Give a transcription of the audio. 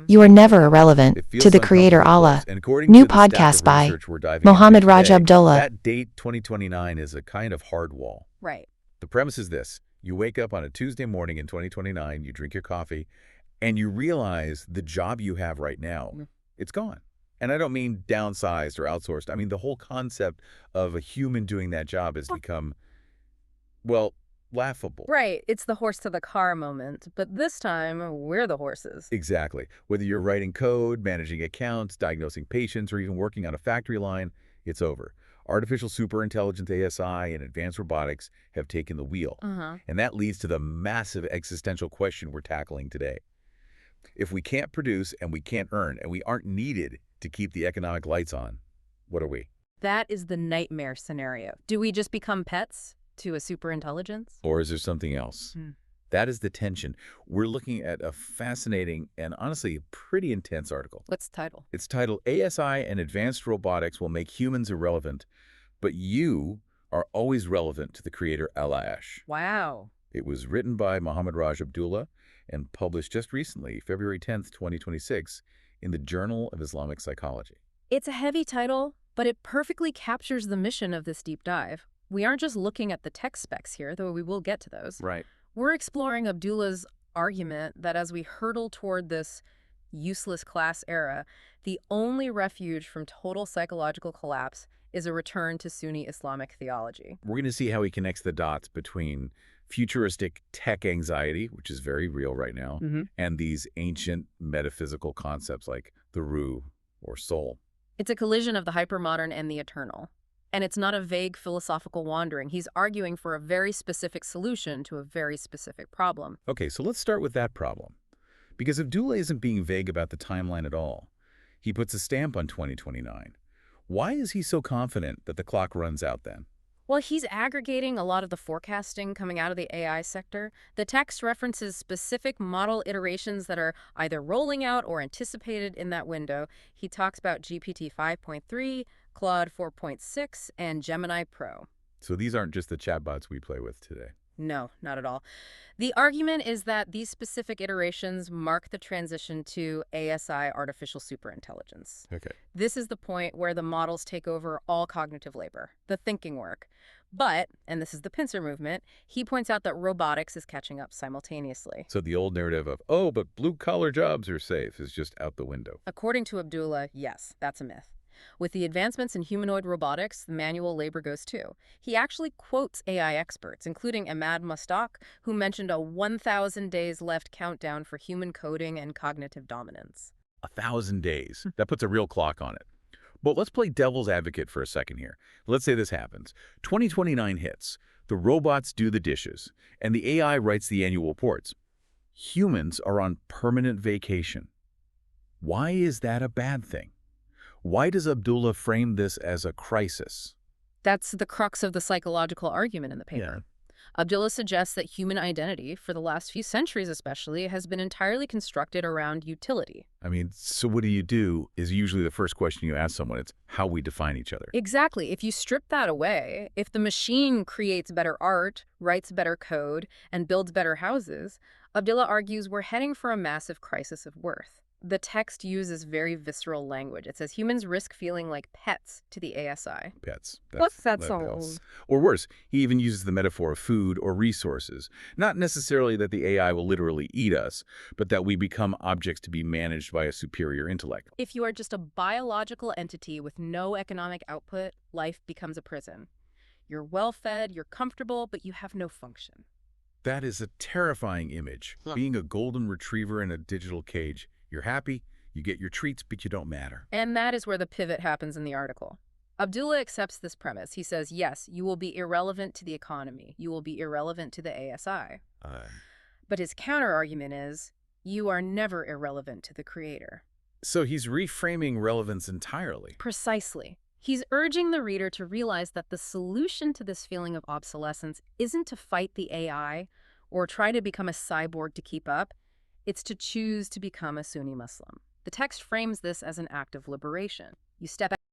You Are Never Irrelevant It to feels the Creator uncomfortable to Allah. us. And according New to the stack podcast of by research we're diving Mohammed into Raj today, Abdullah. that date 2029 is a kind of hard wall. Right. The premise is this. You wake up on a Tuesday morning in 2029, you drink your coffee, and you realize the job you have right now, it's gone. And I don't mean downsized or outsourced. I mean the whole concept of a human doing that job has become, well, laughable. Right. It's the horse to the car moment, but this time we're the horses. Exactly. Whether you're writing code, managing accounts, diagnosing patients, or even working on a factory line, it's over. Artificial superintelligence ASI and advanced robotics have taken the wheel. And that leads to the massive existential question we're tackling today. If we can't produce and we can't earn and we aren't needed to keep the economic lights on, what are we? That is the nightmare scenario. Do we just become pets to a superintelligence? Or is there something else? That is the tension. We're looking at a fascinating and honestly pretty intense article. What's the title? It's titled ASI and Advanced Robotics Will Make Humans Irrelevant, but You Are Always Relevant to the Creator Allah. Wow. It was written by Mohammed Raj Abdullah and published just recently, February 10th, 2026, in the Journal of Islamic Psychology. It's a heavy title, but it perfectly captures the mission of this deep dive. We aren't just looking at the tech specs here, though we will get to those. Right. We're exploring Abdullah's argument that as we hurtle toward this useless class era, the only refuge from total psychological collapse is a return to Sunni Islamic theology. We're going to see how he connects the dots between futuristic tech anxiety, which is very real right now, and these ancient metaphysical concepts like the Ruh or soul. It's a collision of the hypermodern and the eternal. And it's not a vague philosophical wandering. He's arguing for a very specific solution to a very specific problem. Okay, so let's start with that problem. Because Abdullah isn't being vague about the timeline at all. He puts a stamp on 2029. Why is he so confident that the clock runs out then? Well, he's aggregating a lot of the forecasting coming out of the AI sector. The text references specific model iterations that are either rolling out or anticipated in that window. He talks about GPT 5.3, Claude 4.6, and Gemini Pro. So these aren't just the chatbots we play with today. No, not at all. The argument is that these specific iterations mark the transition to ASI, artificial superintelligence. Okay. This is the point where the models take over all cognitive labor, the thinking work. But, and this is the pincer movement, he points out that robotics is catching up simultaneously. So the old narrative of, oh, but blue-collar jobs are safe is just out the window. According to Abdullah, yes, that's a myth. With the advancements in humanoid robotics, the manual labor goes too. He actually quotes AI experts, including Ahmad Mustaq, who mentioned a 1,000 days left countdown for human coding and cognitive dominance. 1,000 days. That puts a real clock on it. But let's play devil's advocate for a second here. Let's say this happens. 2029 hits. The robots do the dishes, and the AI writes the annual reports. Humans are on permanent vacation. Why is that a bad thing? Why does Abdullah frame this as a crisis? That's the crux of the psychological argument in the paper. Abdullah suggests that human identity, for the last few centuries especially, has been entirely constructed around utility. I mean, so what do you do is usually the first question you ask someone. It's how we define each other. Exactly. If you strip that away, if the machine creates better art, writes better code, and builds better houses, Abdullah argues we're heading for a massive crisis of worth. The text uses very visceral language. It says humans risk feeling like pets to the ASI. Pets. What's that that song? helps. Or worse, he even uses the metaphor of food or resources. Not necessarily that the AI will literally eat us, but that we become objects to be managed by a superior intellect. If you are just a biological entity with no economic output, life becomes a prison. You're well-fed, you're comfortable, but you have no function. That is a terrifying image. Being a golden retriever in a digital cage. You're happy, you get your treats, but you don't matter. And that is where the pivot happens in the article. Abdullah accepts this premise. He says, yes, you will be irrelevant to the economy. You will be irrelevant to the ASI. But his counter-argument is, you are never irrelevant to the creator. So he's reframing relevance entirely. Precisely. He's urging the reader to realize that the solution to this feeling of obsolescence isn't to fight the AI or try to become a cyborg to keep up. It's to choose to become a Sunni Muslim. The text frames this as an act of liberation. You step